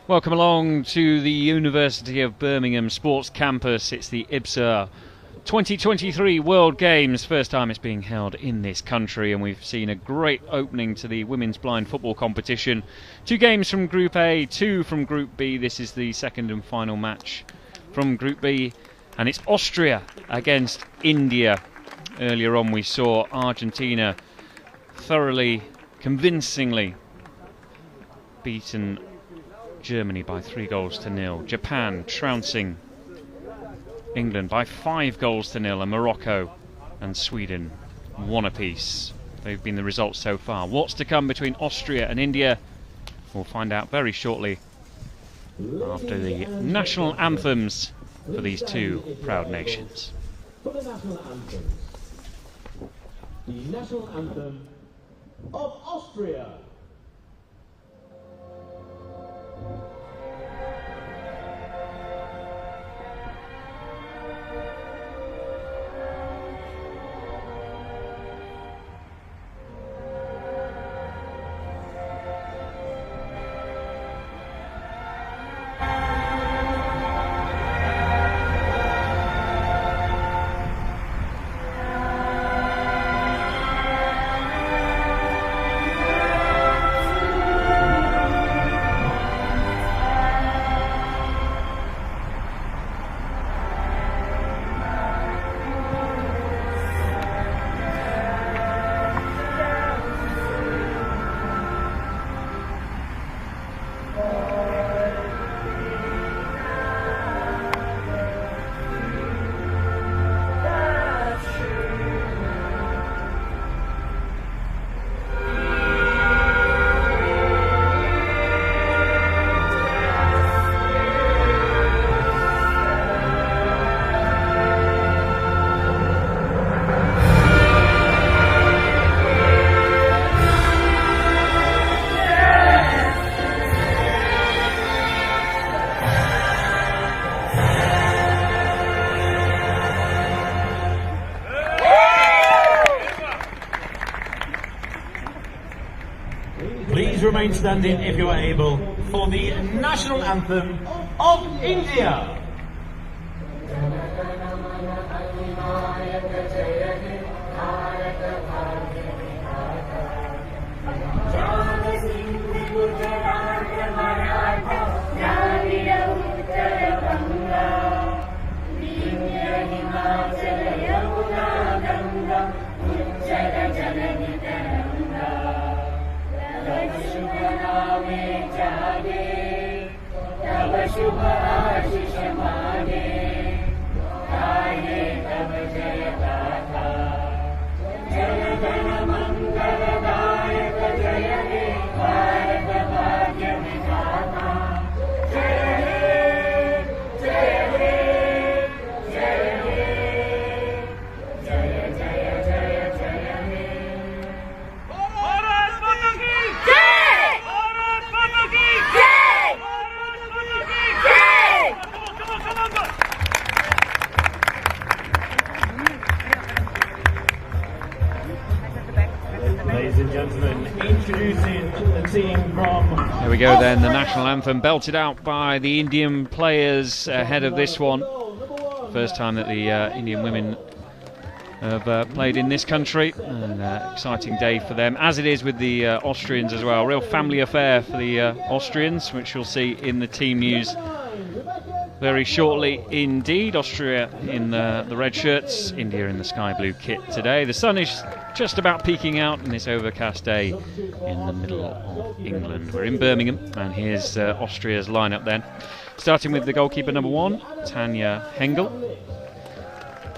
Welcome along to the University of Birmingham Sports Campus. It's the IBSA 2023 World Games. First time it's being held in this country, and we've seen a great opening to the women's blind football competition. 2 games from Group A, 2 from Group B. This is the second and final match from Group B, and it's Austria against India. Earlier on we saw Argentina thoroughly, convincingly beaten Germany by 3-0. Japan trouncing England by 5-0, and Morocco and Sweden 1 apiece. They've been the results so far. What's to come between Austria and India? We'll find out very shortly after the national anthems for these 2 proud nations. For the national anthem. The national anthem of Austria. Please remain standing if you are able for the national anthem of India. शुभ आशीष माने गाये तब जय गाथा जय जन मंगलदायक जय हे भारत भाग्य विधाता जय हे जय हे जय हे जय जय जय जय हे भारत माता की जय भारत माता की जय Ladies and gentlemen, introducing the team from... There we go then, the national anthem belted out by the Indian players ahead of this one. First time that the Indian women have played in this country, and exciting day for them, as it is with the Austrians as well. Real family affair for the Austrians, which you'll see in the team news very shortly indeed. Austria in the red shirts, India in the sky blue kit today. The sun is just about peeking out in this overcast day in the middle of England. We're in Birmingham, and here's Austria's lineup then. Starting with the goalkeeper number 1, Tanja Hengel.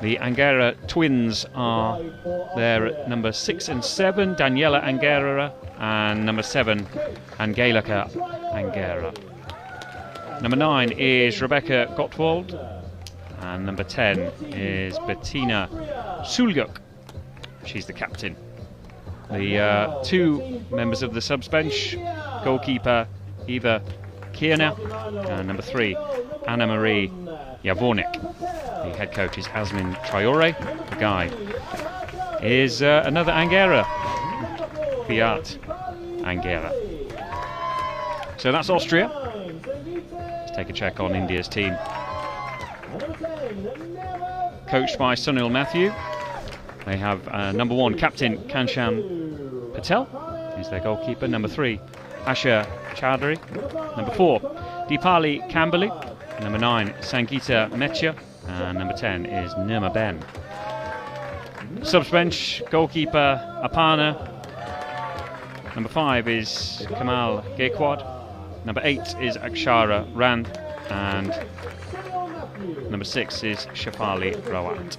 The Angera twins are there at number 6 and 7, Daniela Angera, and number 7, Angelika Angera. Number 9 is Rebecca Gottwald, and number 10 is Bettina Suljuk. She's the captain. The 2 members of the subs bench, goalkeeper Eva Kierna, and number 3, Anna Marie Javornik. The head coach is Asmin Traore. The guide is another Angera, Fiat Angera. So that's Austria. Let's take a check on India's team. Coached by Sunil Matthew. They have number 1 captain Kanchan Patel. He's their goalkeeper. Number 3 Asha Chowdhury. Number 4 Deepali Kambali. Number 9 Sangeeta Mechia. And number 10 is Nirma Ben. Subs bench, goalkeeper Aparna. Number 5 is Kamal Gaikwad. Number 8 is Akshara Rand. And number 6 is Shafali Rawat.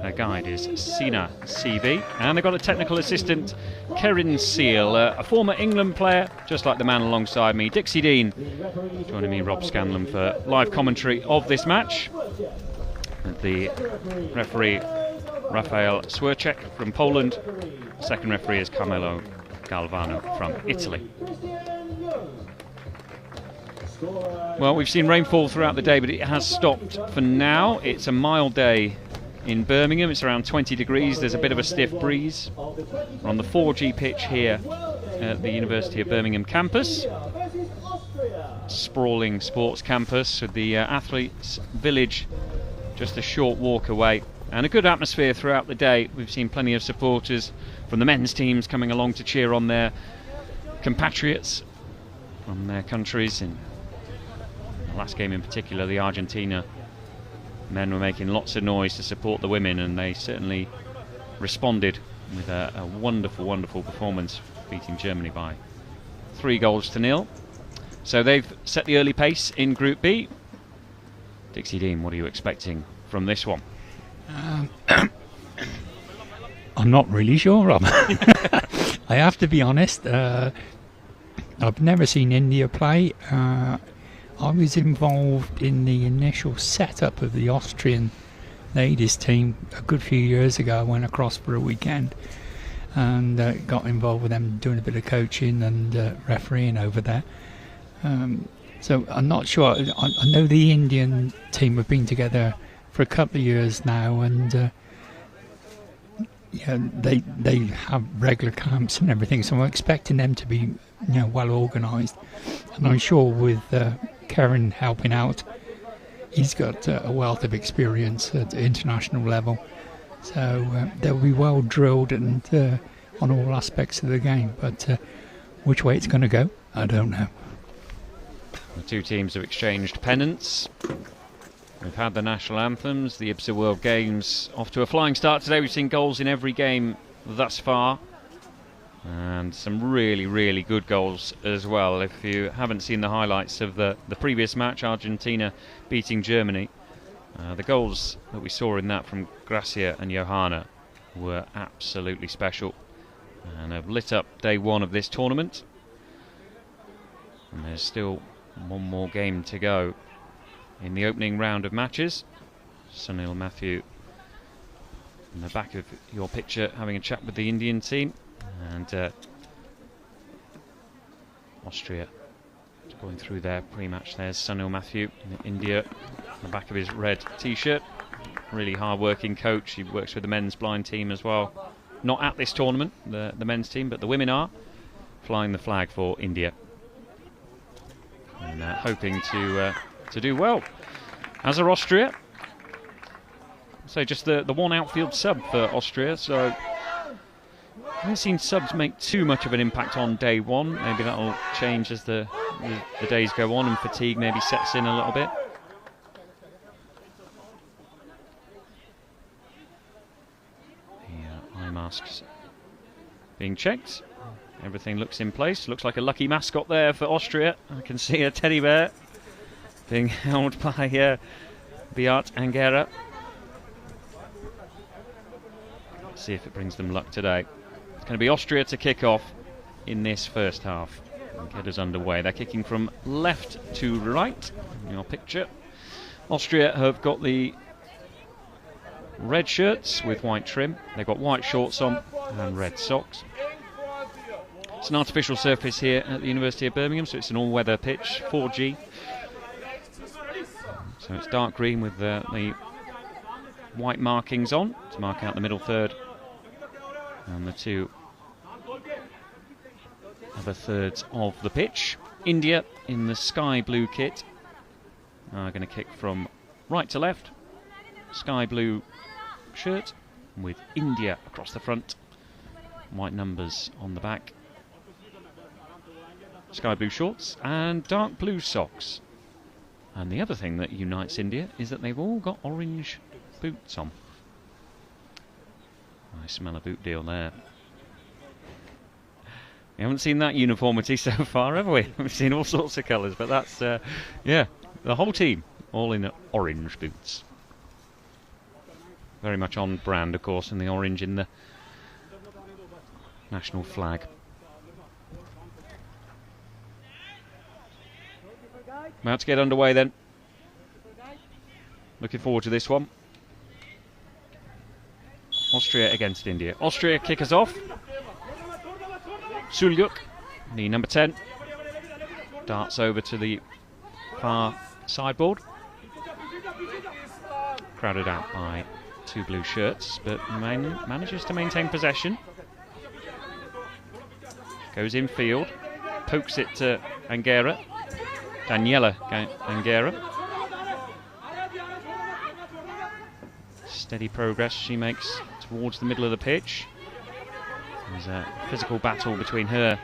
Their guide is Sina CV. And they've got a technical assistant, Kerin Seal, a former England player, just like the man alongside me, Dixie Dean, joining me, Rob Scanlon, for live commentary of this match. And the referee, Rafael Swierczek from Poland. Second referee is Carmelo Galvano from Italy. Well, we've seen rainfall throughout the day, but it has stopped for now. It's a mild day in Birmingham. It's around 20 degrees. There's a bit of a stiff breeze. We're on the 4G pitch here at the University of Birmingham campus. Sprawling sports campus with the athletes' village just a short walk away. And a good atmosphere throughout the day. We've seen plenty of supporters from the men's teams coming along to cheer on their compatriots from their countries. In the last game in particular, the Argentina men were making lots of noise to support the women, and they certainly responded with a wonderful, wonderful performance, beating Germany by 3-0. So they've set the early pace in Group B. Dixie Dean, what are you expecting from this one? I'm not really sure, Rob. I have to be honest. I've never seen India play. I was involved in the initial setup of the Austrian ladies team a good few years ago. I went across for a weekend and got involved with them doing a bit of coaching and refereeing over there. So I'm not sure. I know the Indian team have been together for a couple of years now, and yeah, they have regular camps and everything. So I'm expecting them to be, well organised. And I'm sure with Karen helping out, he's got a wealth of experience at the international level. So they'll be well drilled and on all aspects of the game. But which way it's going to go, I don't know. The two teams have exchanged pennants. We've had the national anthems, the IBSA World Games off to a flying start today. We've seen goals in every game thus far, and some really, really good goals as well. If you haven't seen the highlights of the previous match, Argentina beating Germany, the goals that we saw in that from Gracia and Johanna were absolutely special and have lit up day one of this tournament. And there's still one more game to go in the opening round of matches. Sunil Matthew in the back of your picture having a chat with the Indian team, and Austria going through their pre-match. There's Sunil Matthew in India on the back of his red t-shirt. Really hard-working coach. He works with the men's blind team as well. Not at this tournament, the men's team, but the women are flying the flag for India, and hoping to do well. As are Austria. So just the one outfield sub for Austria. So I haven't seen subs make too much of an impact on day one. Maybe that'll change as the days go on and fatigue maybe sets in a little bit. The eye masks being checked. Everything looks in place. Looks like a lucky mascot there for Austria. I can see a teddy bear being held by Beat Angera. Let's see if it brings them luck today. It's going to be Austria to kick off in this first half and get us underway. They're kicking from left to right in your picture. Austria have got the red shirts with white trim. They've got white shorts on and red socks. It's an artificial surface here at the University of Birmingham, so it's an all-weather pitch, 4G. So it's dark green with the white markings on to mark out the middle third, and the two other thirds of the pitch. India in the sky blue kit are going to kick from right to left. Sky blue shirt with India across the front. White numbers on the back. Sky blue shorts and dark blue socks. And the other thing that unites India is that they've all got orange boots on. I smell a boot deal there. We haven't seen that uniformity so far, have we? We've seen all sorts of colours, but that's, yeah, the whole team all in orange boots. Very much on brand, of course, and the orange in the national flag. About to get underway then. Looking forward to this one. Austria against India. Austria kick us off. Sulyuk, the number 10, darts over to the far sideboard. Crowded out by two blue shirts, but manages to maintain possession. Goes in field, pokes it to Angera. Daniela Angera. Steady progress she makes towards the middle of the pitch. There's a physical battle between her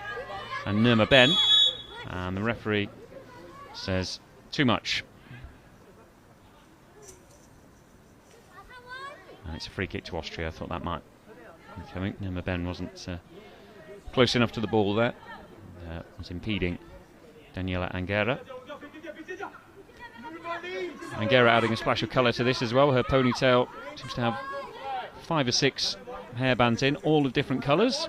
and Nirma Ben, and the referee says too much. And it's a free kick to Austria. I thought that might be coming. Nirma Ben wasn't close enough to the ball there. Was impeding Daniela Angera. Angera adding a splash of colour to this as well. Her ponytail seems to have 5 or 6 hairbands in, all of different colours.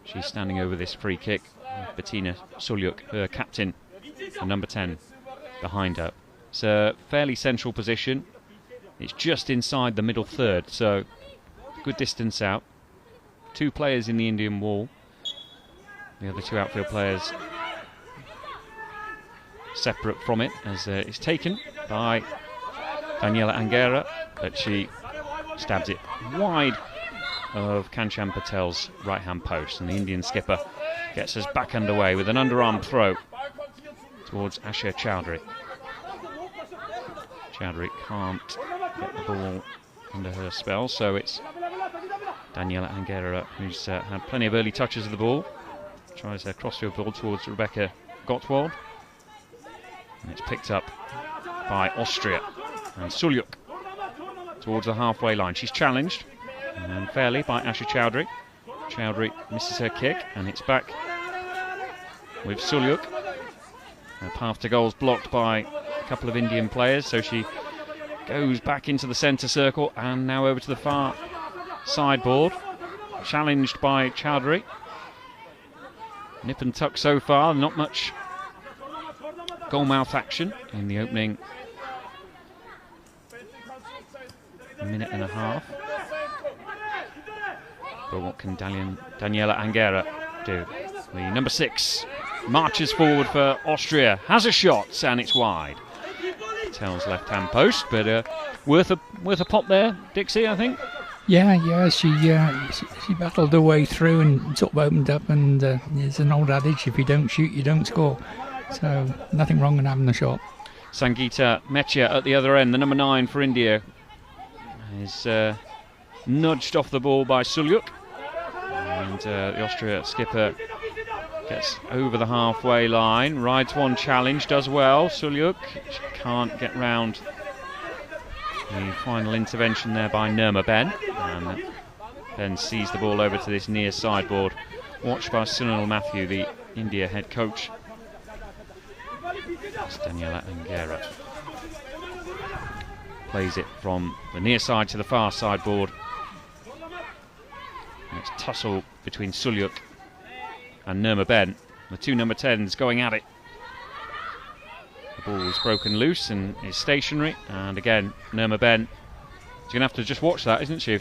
She's standing over this free kick. Bettina Sulyuk, her captain, the number 10, behind her. It's a fairly central position. It's just inside the middle third, so good distance out. 2 players in the Indian wall. The other 2 outfield players separate from it, as it's taken by Daniela Angera, but she stabs it wide of Kanchan Patel's right hand post, and the Indian skipper gets us back underway with an underarm throw towards Asha Chowdhury. Chowdhury can't get the ball under her spell, so it's Daniela Angera who's had plenty of early touches of the ball. Tries a crossfield ball towards Rebecca Gottwald. And it's picked up by Austria. And Sulyuk towards the halfway line. She's challenged, and fairly, by Asha Chowdhury. Chowdhury misses her kick, and it's back with Sulyuk. Her path to goal's blocked by a couple of Indian players, so she goes back into the centre circle and now over to the far sideboard. Challenged by Chowdhury. Nip and tuck so far, not much goalmouth action in the opening minute and a half. But what can Daniela Angera do? The number 6 marches forward for Austria, has a shot, and it's wide. Patel's left-hand post, but worth a pop there, Dixie, I think. Yeah, she battled her way through and sort of opened up, and there's an old adage, if you don't shoot, you don't score. So nothing wrong in having a shot. Sangeeta Mechia at the other end, the number 9 for India, is nudged off the ball by Sulyuk, and the Austria skipper gets over the halfway line, rides one challenge, does well. Sulyuk, she can't get round the final intervention there by Nirma Ben, and then sees the ball over to this near sideboard, watched by Sunil Matthew, the India head coach. It's Daniela Angera. Plays it from the near side to the far sideboard. And it's tussle between Sulyuk and Nirma Ben. The 2 number 10s going at it. The ball is broken loose and is stationary, and again Nirma Ben, she's going to have to just watch that, isn't she?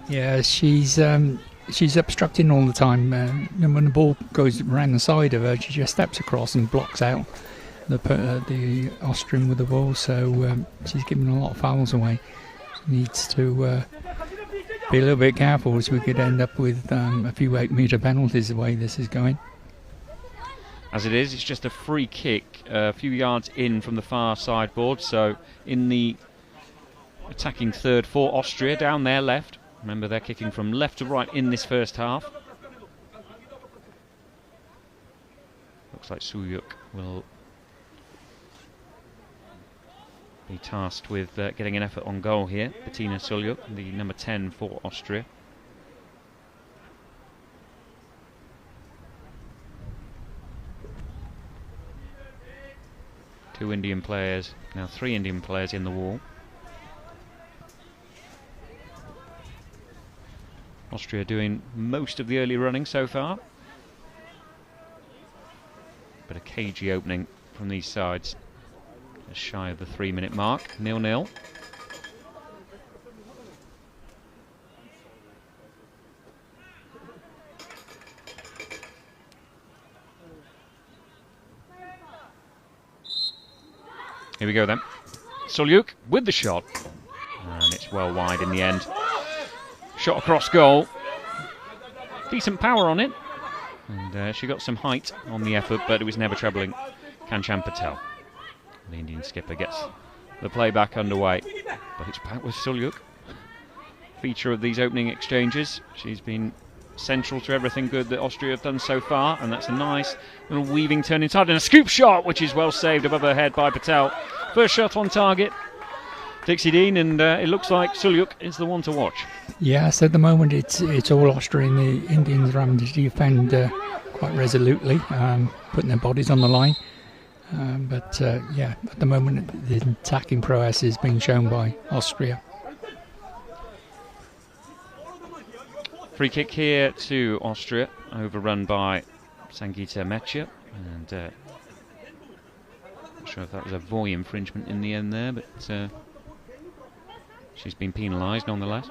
Yeah, she's obstructing all the time. And when the ball goes around the side of her, she just steps across and blocks out the Austrian with the ball. So she's giving a lot of fouls away. She needs to be a little bit careful, as we could end up with a few 8-metre penalties the way this is going. As it is, it's just a free kick a few yards in from the far sideboard, so in the attacking third for Austria, down their left. Remember, they're kicking from left to right in this first half. Looks like Sulyuk will be tasked with getting an effort on goal here. Bettina Sulyuk, the number 10 for Austria. Two Indian players, now 3 Indian players in the wall. Austria doing most of the early running so far. But a cagey opening from these sides. Just shy of the 3-minute mark, 0-0. Here we go then. Sulyuk with the shot. And it's well wide in the end. Shot across goal. Decent power on it. And she got some height on the effort, but it was never troubling Kanchan Patel. The Indian skipper gets the play back underway. But it's back with Sulyuk. Feature of these opening exchanges. She's been central to everything good that Austria have done so far, and that's a nice little weaving turn inside and a scoop shot, which is well saved above her head by Patel. First shot on target, Dixie Dean, and it looks like Sulyuk is the one to watch. Yes, at the moment it's all Austrian. The Indians are having to defend quite resolutely, putting their bodies on the line. But yeah, at the moment the attacking prowess is being shown by Austria. Free kick here to Austria, overrun by Sangeeta Mechia, and not sure if that was a volley infringement in the end there, but she's been penalised nonetheless.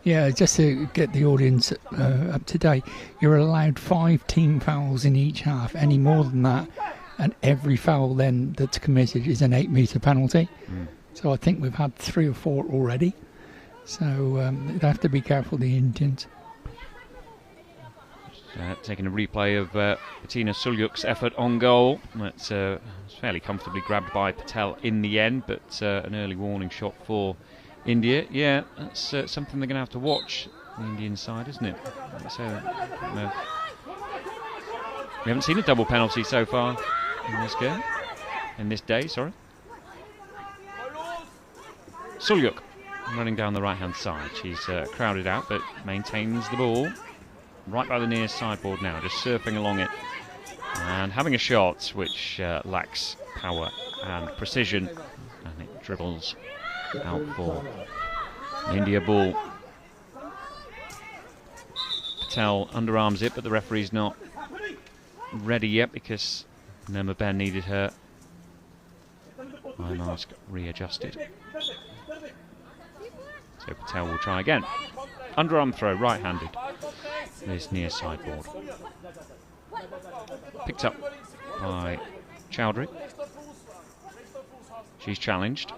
Yeah, just to get the audience up to date, you're allowed 5 team fouls in each half. Any more than that, and every foul then that's committed is an 8-metre penalty. So I think we've had 3 or 4 already. So they have to be careful, the Indians. Taking a replay of Bettina Sulyuk's effort on goal. That's fairly comfortably grabbed by Patel in the end, but an early warning shot for India. Yeah, that's something they're going to have to watch, the Indian side, isn't it? So, we haven't seen a double penalty so far in this game. In this day, sorry. Sulyuk running down the right-hand side. She's crowded out, but maintains the ball. Right by the near sideboard now, just surfing along it and having a shot which lacks power and precision, and it dribbles out for an India ball. Patel underarms it, but the referee's not ready yet because Nirma Ben needed her eye mask readjusted. So Patel will try again. Underarm throw, right-handed. This near sideboard. Picked up by Chowdhury. She's challenged.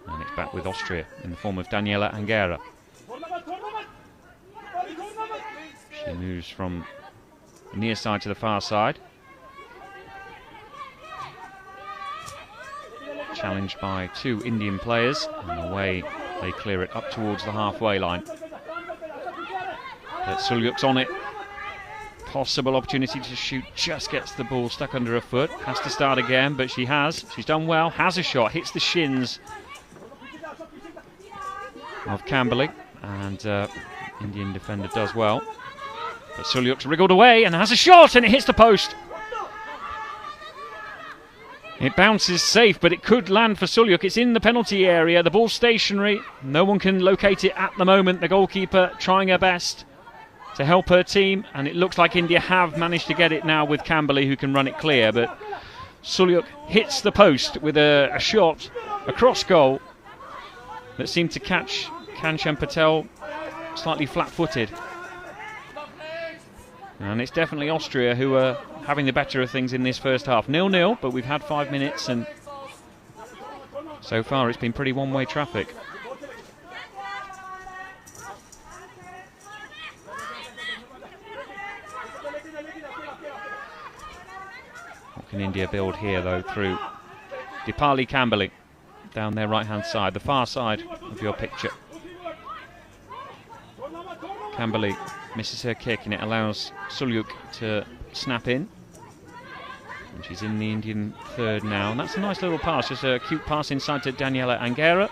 And it's back with Austria in the form of Daniela Angera. She moves from the near side to the far side. Challenged by 2 Indian players. And away they clear it up towards the halfway line. But Sulyuk's on it. Possible opportunity to shoot, just gets the ball stuck under her foot. Has to start again, but she has. She's done well, has a shot, hits the shins of Camberley, and Indian defender does well. But Sulyuk's wriggled away and has a shot, and it hits the post. It bounces safe, but it could land for Sulyuk. It's in the penalty area, the ball's stationary. No one can locate it at the moment. The goalkeeper trying her best to help her team, and it looks like India have managed to get it now with Camberley, who can run it clear, but Sulyuk hits the post with a shot across goal that seemed to catch Kanchan Patel slightly flat-footed. And it's definitely Austria who are having the better of things in this first half. 0-0, but we've had 5 minutes, and so far it's been pretty one-way traffic. Can India build here, though, through Dipali Kambali down their right-hand side, the far side of your picture. Kambali misses her kick, and it allows Sulyuk to snap in. And she's in the Indian third now, and that's a nice little pass, just a cute pass inside to Daniela Angera,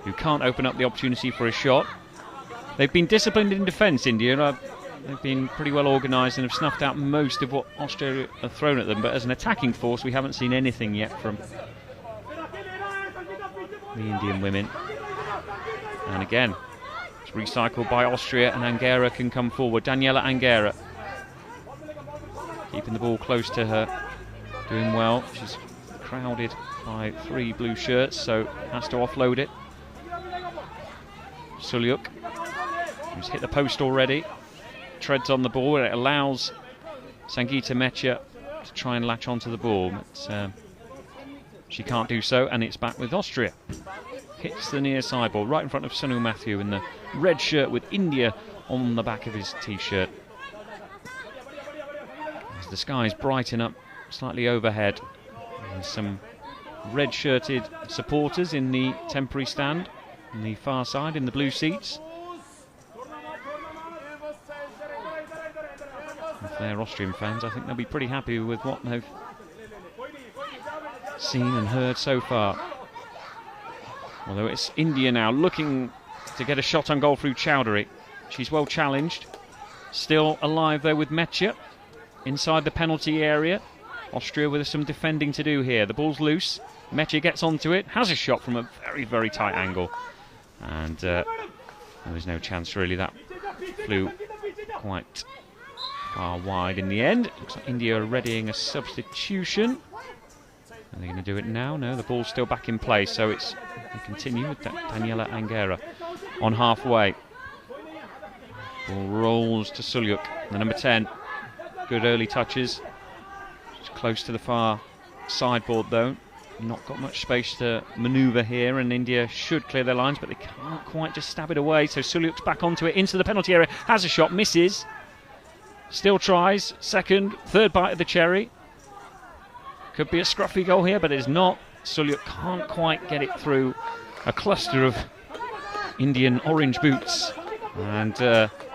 who can't open up the opportunity for a shot. They've been disciplined in defence, India. They've been pretty well organised and have snuffed out most of what Austria have thrown at them, but as an attacking force we haven't seen anything yet from the Indian women. And again, it's recycled by Austria, and Angera can come forward. Daniela Angera keeping the ball close to her, doing well. She's crowded by 3 blue shirts, so has to offload it. Sulyuk, who's hit the post already, treads on the ball, and it allows Sangeeta Mechia to try and latch onto the ball, but she can't do so, and it's back with Austria. Hits the near sideboard right in front of Sanu Matthew in the red shirt with India on the back of his t-shirt. As the skies brighten up slightly overhead, there's some red-shirted supporters in the temporary stand on the far side in the blue seats. If they're Austrian fans, I think they'll be pretty happy with what they've seen and heard so far. Although it's India now looking to get a shot on goal through Chowdhury. She's well challenged. Still alive though with Mechia inside the penalty area. Austria with some defending to do here. The ball's loose. Mechia gets onto it, has a shot from a very, very tight angle. And there was no chance really. That flew quite far wide in the end. Looks like India are readying a substitution. Are they going to do it now? No, the ball's still back in play, so it's we continue with Daniela Angera on halfway. Ball rolls to Sulyuk, the number 10. Good early touches. It's close to the far sideboard though. Not got much space to manoeuvre here, and India should clear their lines, but they can't quite just stab it away. So Sulyuk's back onto it, into the penalty area, has a shot, misses. Still tries, second, third bite of the cherry. Could be a scruffy goal here, but it's not. Sulyuk can't quite get it through a cluster of Indian orange boots. And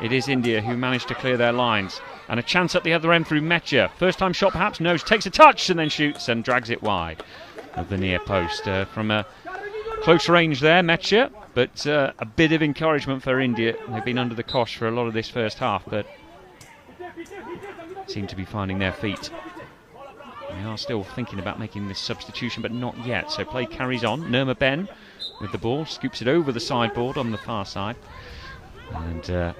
it is India who managed to clear their lines. And a chance at the other end through Mechia. First time shot perhaps, no, she takes a touch and then shoots and drags it wide of the near post. From a close range there, Mechia, but a bit of encouragement for India. They've been under the cosh for a lot of this first half, but seem to be finding their feet. They are still thinking about making this substitution, but not yet. So play carries on. Nirma Ben with the ball, scoops it over the sideboard on the far side. And I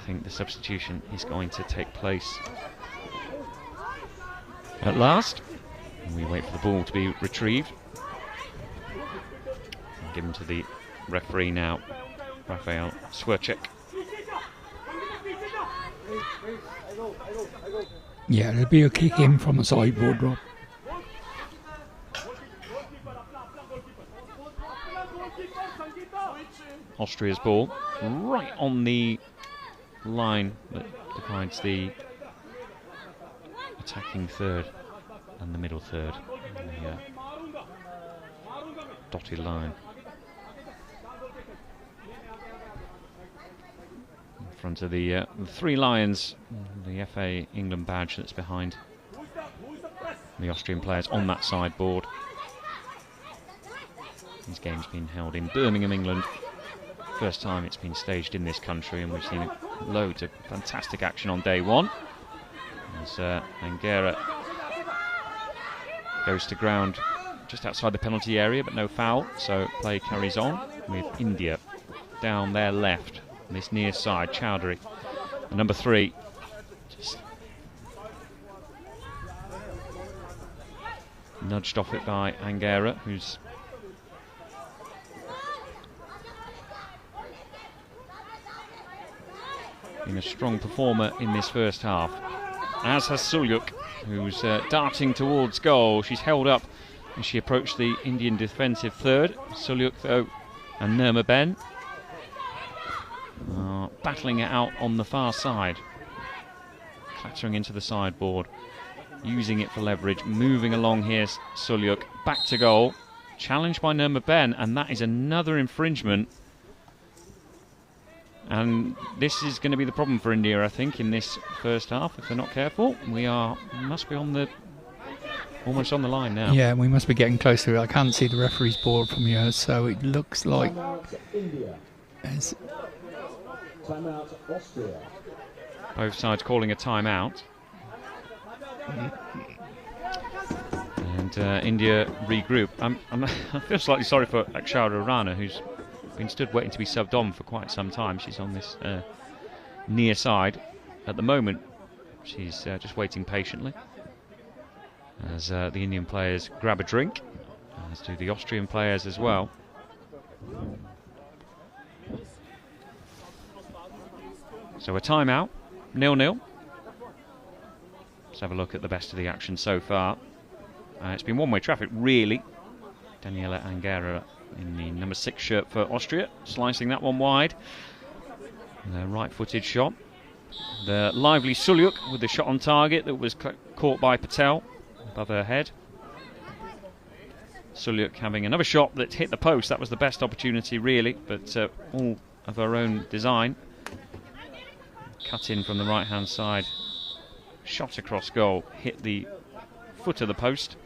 think the substitution is going to take place at last. And we wait for the ball to be retrieved. And given to the referee now, Rafael Swerchek. Yeah, there'll be a kick in from the sideboard, Rob. Austria's ball right on the line that divides the attacking third and the middle third, the dotted line. In front of the 3 Lions, the FA England badge that's behind the Austrian players on that sideboard. These games being held in Birmingham, England. First time it's been staged in this country, and we've seen loads of fantastic action on day one. As Angera goes to ground just outside the penalty area, but no foul, so play carries on with India down their left, this near side. Chowdhury, the number 3, just nudged off it by Angera, who's been a strong performer in this first half, as has Sulyuk, who's darting towards goal. She's held up as she approached the Indian defensive third. Sulyuk though and Nirma Ben are battling it out on the far side, clattering into the sideboard. using it for leverage, moving along here. Sulyuk back to goal, challenged by Nurmagomedov, and that is another infringement. And this is going to be the problem for India, I think, in this first half. If they're not careful, must be almost on the line now. Yeah, we must be getting close to it. I can't see the referee's board from here, so it looks like Timeout Austria. Both sides calling a timeout. And India regroup. I feel slightly sorry for Akshara Rana, who's been stood waiting to be subbed on for quite some time. She's on this near side. At the moment, she's just waiting patiently as the Indian players grab a drink, as do the Austrian players as well. So a timeout, 0-0. Let's have a look at the best of the action so far. It's been one-way traffic, really. Daniela Angera in the number 6 shirt for Austria, slicing that one wide. The right-footed shot. The lively Sulyuk with the shot on target that was caught by Patel above her head. Sulyuk having another shot that hit the post. That was the best opportunity, really, but all of her own design. Cut in from the right-hand side. Shot across goal, hit the foot of the post.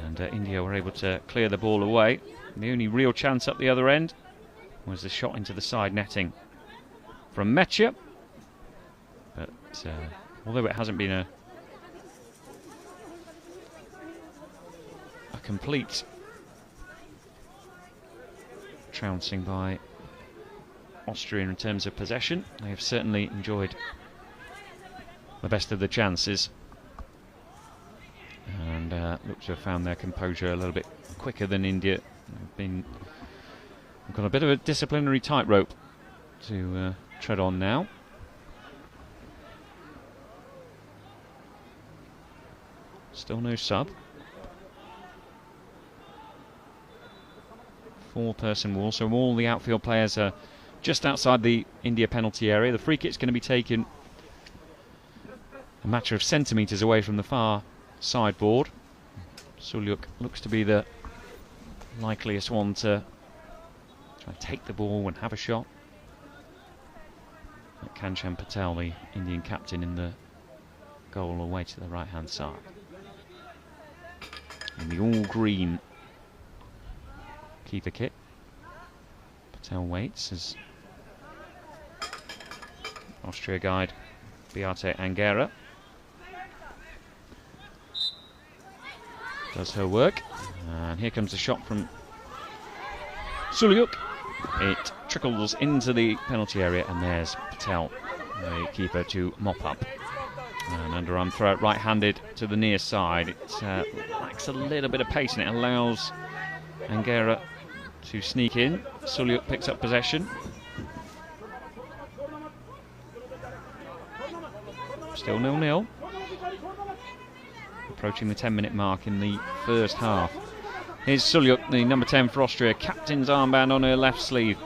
And India were able to clear the ball away. And the only real chance up the other end was the shot into the side netting from Mechia. But although it hasn't been a complete trouncing by Austria in terms of possession, they have certainly enjoyed the best of the chances and look to have found their composure a little bit quicker than India. They've got a bit of a disciplinary tightrope to tread on now. Still no sub. 4-person wall, so all the outfield players are just outside the India penalty area. The free kick's going to be taken a matter of centimetres away from the far sideboard. Sulyuk looks to be the likeliest one to try to take the ball and have a shot. Kanchan Patel, the Indian captain, in the goal away to the right-hand side. In the all-green keeper kit. Patel waits as Austria guide Beate Angera does her work, and here comes the shot from Sulyuk. It trickles into the penalty area, and there's Patel, the keeper, to mop up. And underarm throw it right-handed to the near side. It lacks a little bit of pace, and it allows Angera to sneak in. Sulyuk picks up possession. Still 0-0. Approaching the 10-minute mark in the first half. Here's Sulyuk, the number 10 for Austria. Captain's armband on her left sleeve.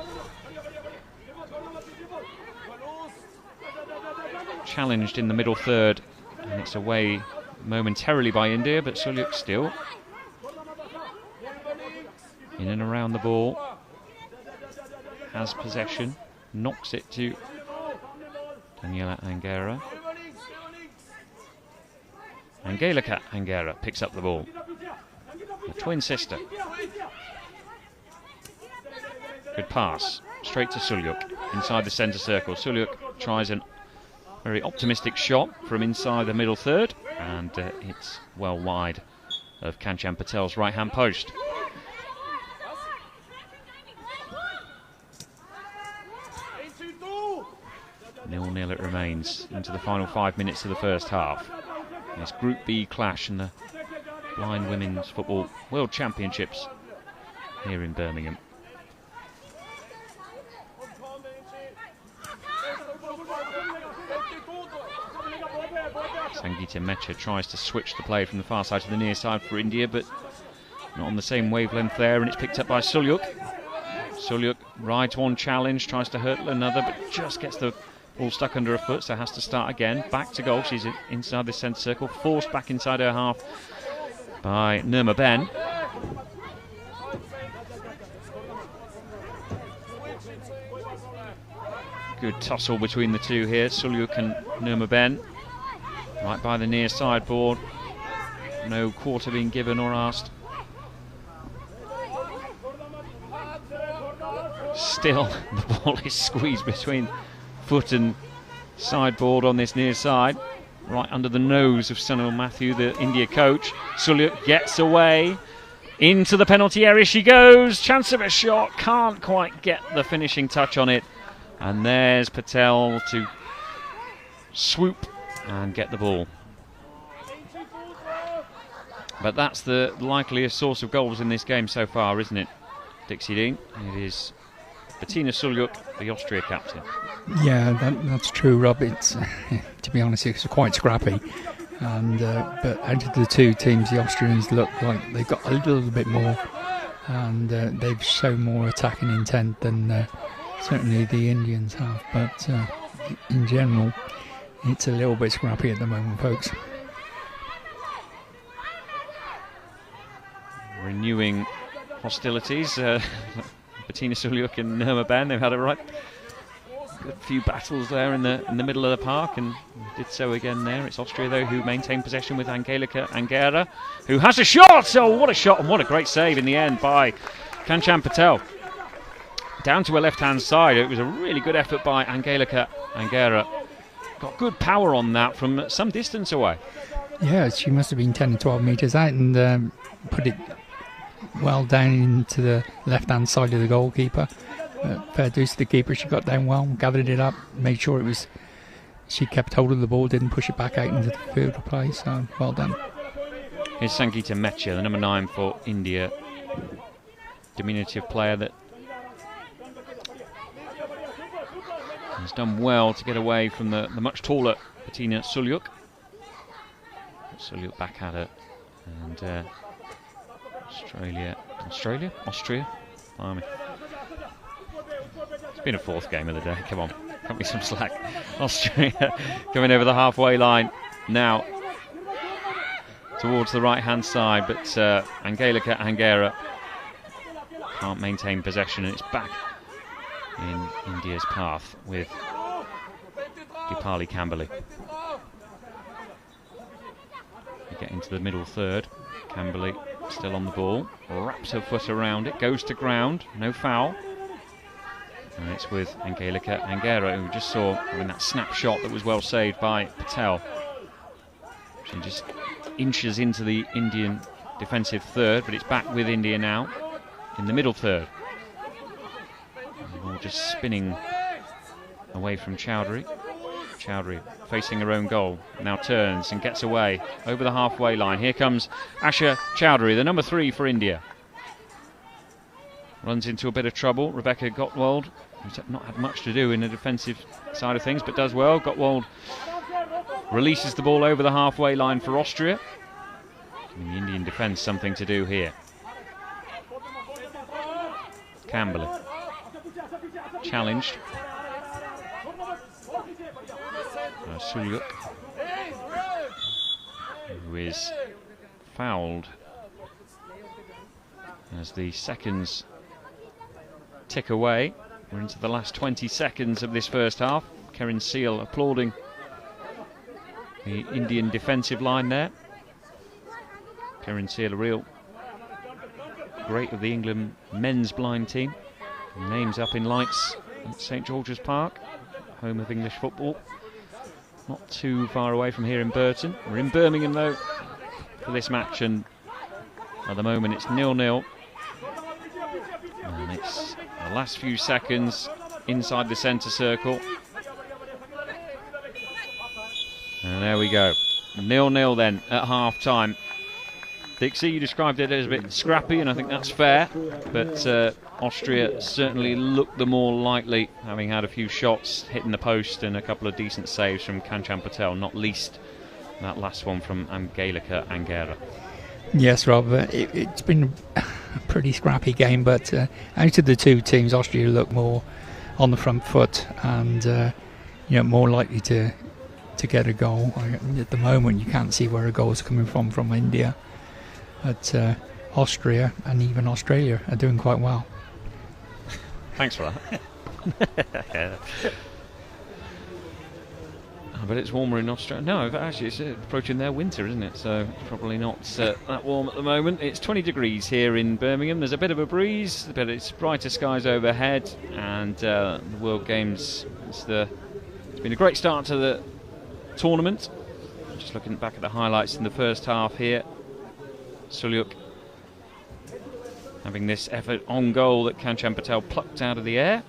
Challenged in the middle third, and it's away momentarily by India, but Sulyuk still in and around the ball, has possession, knocks it to Daniela Angera. Angelica Angera picks up the ball, a twin sister. Good pass, straight to Sulyuk, inside the centre circle. Sulyuk tries a very optimistic shot from inside the middle third, and it's well wide of Kanchan Patel's right-hand post. Nil-nil it remains into the final 5 minutes of the first half. This Group B clash in the Blind Women's Football World Championships here in Birmingham. Sangeeta Mechia tries to switch the play from the far side to the near side for India, but not on the same wavelength there, and it's picked up by Sulyuk. Sulyuk rides one challenge, tries to hurdle another, but just gets the All stuck under her foot, so has to start again. Back to goal. She's inside the centre circle, forced back inside her half by Nirma Ben. Good tussle between the two here, Sulyuk and Nirma Ben. Right by the near sideboard. No quarter being given or asked. Still, the ball is squeezed between foot and sideboard on this near side. Right under the nose of Sunil Matthew, the India coach. Sulyuk gets away. Into the penalty area she goes. Chance of a shot. Can't quite get the finishing touch on it. And there's Patel to swoop and get the ball. But that's the likeliest source of goals in this game so far, isn't it, Dixie Dean? It is Bettina Sulyuk, the Austria captain. Yeah, that's true, Rob. It's to be honest, it's quite scrappy. And but out of the two teams, the Austrians look like they've got a little bit more, and they've shown more attacking intent than certainly the Indians have. But in general, it's a little bit scrappy at the moment, folks. Renewing hostilities. Bettina Sulyuk and Nirma Ben, they've had a good few battles there in the middle of the park, and did so again there. It's Austria, though, who maintain possession with Angelika Angera, who has a shot! Oh, what a shot, and what a great save in the end by Kanchan Patel. Down to her left-hand side. It was a really good effort by Angelika Angera. Got good power on that from some distance away. Yeah, she must have been 10 or 12 metres out and put it well down into the left-hand side of the goalkeeper. Fair dues to the keeper. She got down well, gathered it up, made sure it was. She kept hold of the ball, didn't push it back out into the field of play. So well done. Here's Sangeeta Mechia, the number 9 for India, diminutive player that has done well to get away from the much taller Bettina Sulyuk. Sulyuk back at her, and Austria. Blimey. It's been a fourth game of the day. Come on, cut me some slack. Austria coming over the halfway line now towards the right-hand side, but Angelika Angera can't maintain possession, and it's back in India's path with Dipali Camberley. We get into the middle third. Camberley still on the ball, wraps her foot around it, goes to ground, no foul. And it's with Angelika Angera, who just saw that snapshot that was well saved by Patel. She just inches into the Indian defensive third, but it's back with India now in the middle third. The ball just spinning away from Chowdhury. Chowdhury facing her own goal, now turns and gets away over the halfway line. Here comes Asha Chowdhury, the number 3 for India. Runs into a bit of trouble. Rebecca Gottwald, who's not had much to do in the defensive side of things, but does well. Gottwald releases the ball over the halfway line for Austria. Giving the Indian defence something to do here. Camberley challenged. Sulyuk, who is fouled as the seconds tick away. We're into the last 20 seconds of this first half. Karen Seal applauding the Indian defensive line there. Karen Seal, a real great of the England men's blind team. Names up in lights at St George's Park, home of English football. Not too far away from here in Burton. We're in Birmingham, though, for this match, and at the moment it's 0-0. And it's the last few seconds inside the centre circle. And there we go. 0-0 then at half-time. Dixie, you described it as a bit scrappy, and I think that's fair. But Austria certainly looked the more likely, having had a few shots hitting the post and a couple of decent saves from Kanchan Patel, not least that last one from Angelika Angera. Yes, Rob, it's been a pretty scrappy game, but out of the two teams, Austria looked more on the front foot, and more likely to get a goal. At the moment, you can't see where a goal is coming from India. But Austria and even Australia are doing quite well. Thanks for that. But it's warmer in Austria. No, actually, it's approaching their winter, isn't it? So it's probably not that warm at the moment. It's 20 degrees here in Birmingham. There's a bit of a breeze, but it's brighter skies overhead. And the World Games, it's been a great start to the tournament. Just looking back at the highlights in the first half here. Sulyuk having this effort on goal that Kanchan Patel plucked out of the air.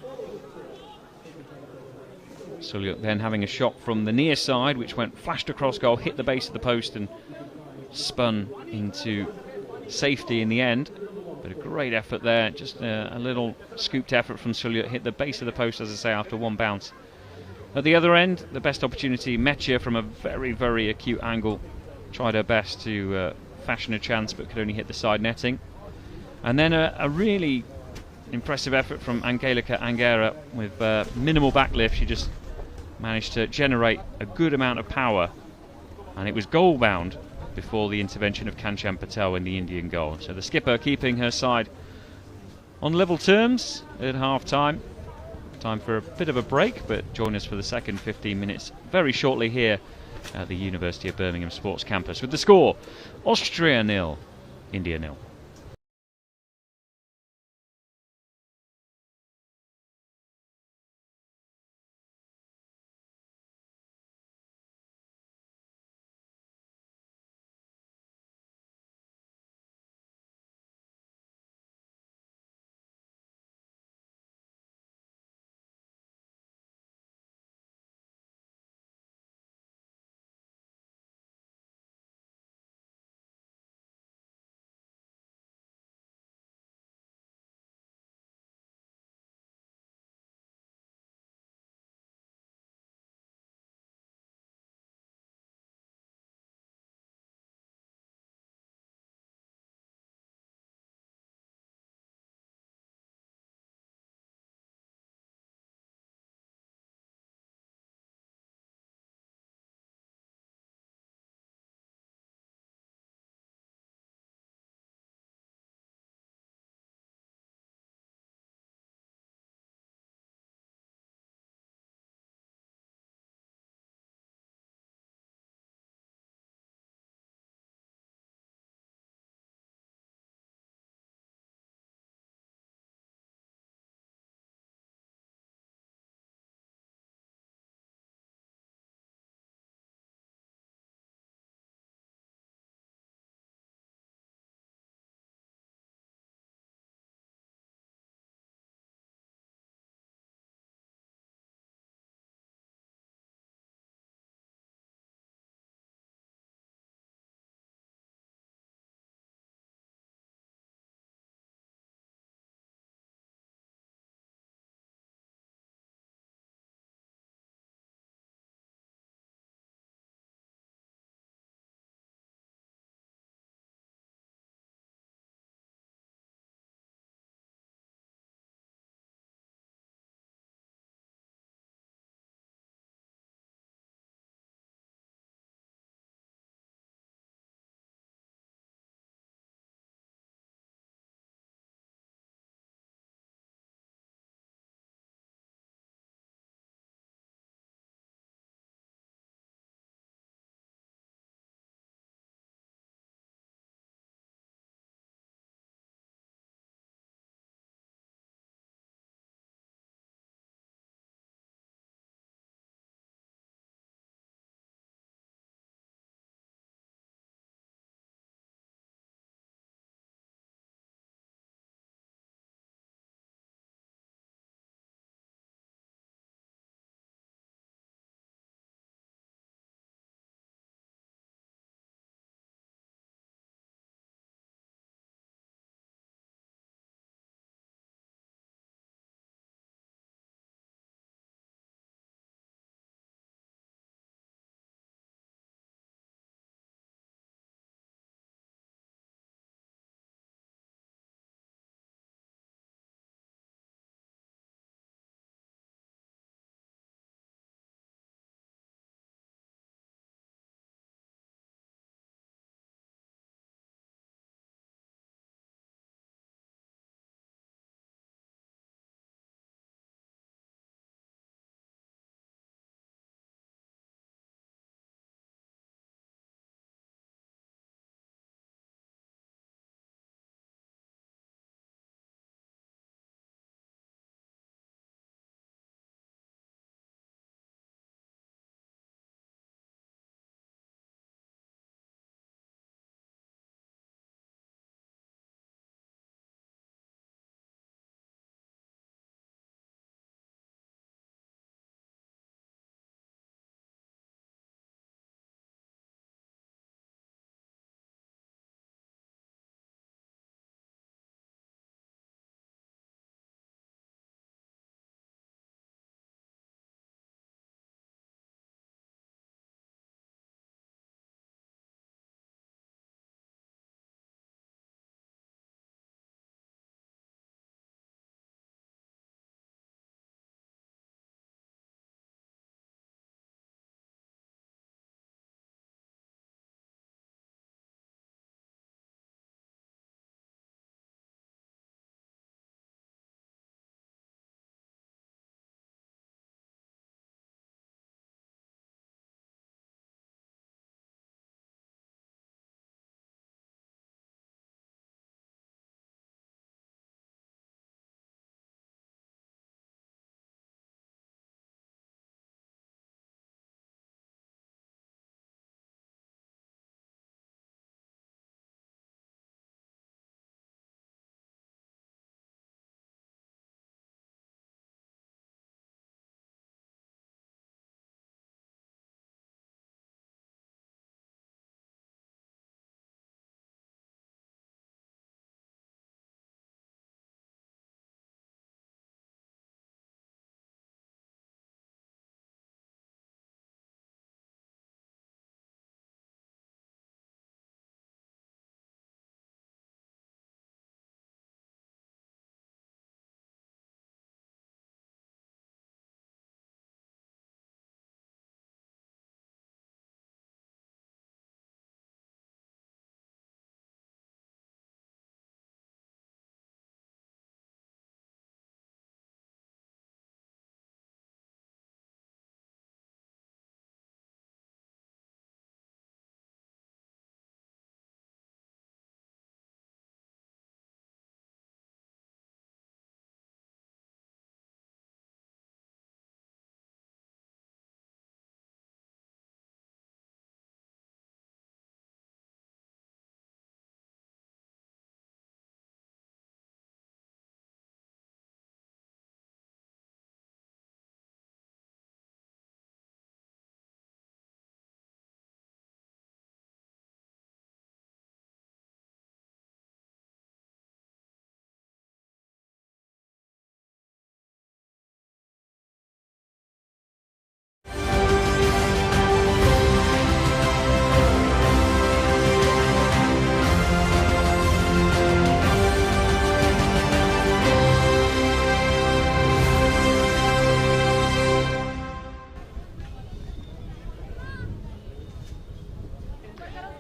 Sulyuk then having a shot from the near side, which flashed across goal, hit the base of the post and spun into safety in the end. But a great effort there, just a little scooped effort from Sulyuk, hit the base of the post, as I say, after one bounce. At the other end, the best opportunity, Mechia from a very, very acute angle, tried her best to fashion a chance but could only hit the side netting. And then a really impressive effort from Angelika Angera with minimal backlift. She just managed to generate a good amount of power, and it was goal bound before the intervention of Kanchan Patel in the Indian goal. So the skipper keeping her side on level terms at half time. Time for a bit of a break, but join us for the second 15 minutes very shortly here at the University of Birmingham Sports Campus with the score: Austria 0, India 0.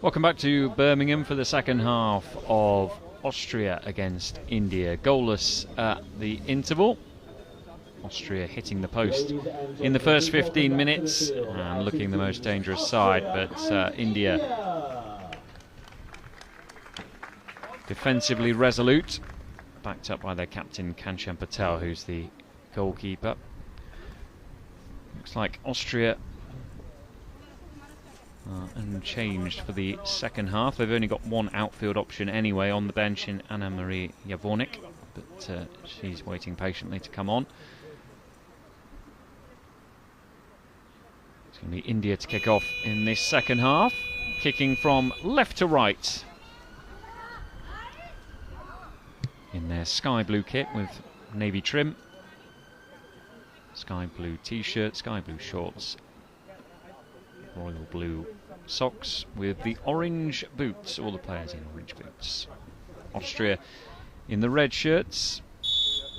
Welcome back to Birmingham for the second half of Austria against India. Goalless at the interval. Austria hitting the post in the first 15 minutes and looking the most dangerous side, but India defensively resolute, backed up by their captain Kanchan Patel, who's the goalkeeper. Looks like Austria unchanged for the second half. They've only got one outfield option anyway on the bench in Anna-Marie Javornik, but she's waiting patiently to come on. It's going to be India to kick off in this second half, kicking from left to right in their sky blue kit with navy trim, sky blue t-shirt, sky blue shorts, royal blue socks with the orange boots, all the players in orange boots. Austria in the red shirts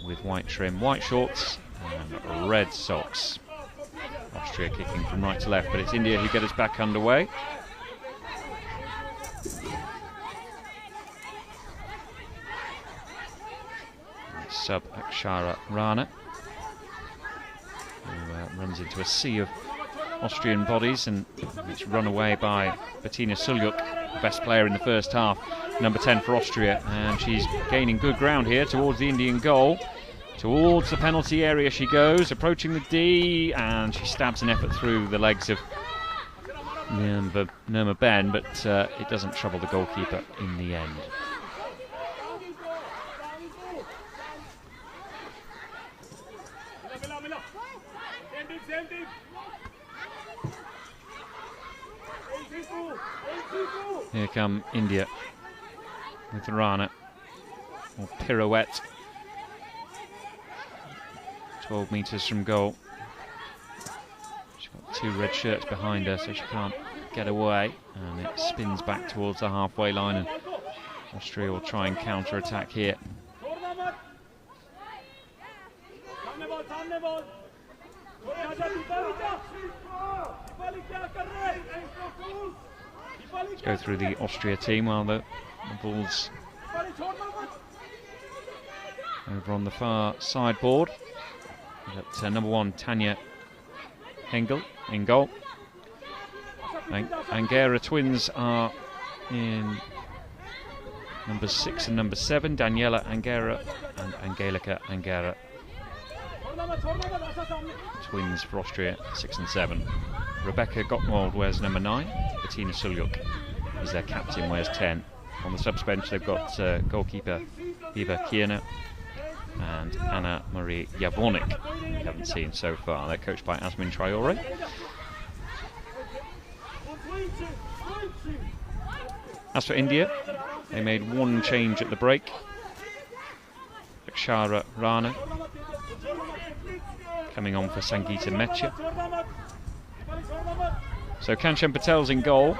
with white trim, white shorts and red socks. Austria kicking from right to left, but it's India who get us back underway. Sub Akshara Rana, who runs into a sea of Austrian bodies, and it's run away by Bettina Sulyuk, the best player in the first half, number 10 for Austria, and she's gaining good ground here towards the Indian goal. Towards the penalty area she goes, approaching the D, and she stabs an effort through the legs of Nirma Ben, but it doesn't trouble the goalkeeper in the end. Here come India with Rana, or pirouette. 12 metres from goal. She's got two red shirts behind her, so she can't get away, and it spins back towards the halfway line, and Austria will try and counter-attack here. Let's go through the Austria team while the ball's over on the far sideboard. We've got number 1 Tanya Engel in goal. Angera twins are in number 6 and number 7, Daniela Angera and Angelika Angera. Twins for Austria, 6 and 7. Rebecca Gottwald wears number 9. Bettina Sulyuk is their captain, wears 10. On the subs bench they've got goalkeeper Eva Kierna and Anna-Marie Javornik, we haven't seen so far. They're coached by Asmin Traore. As for India, they made one change at the break. Akshara Rana coming on for Sangeeta Mecha. So Kanchan Patel's in goal.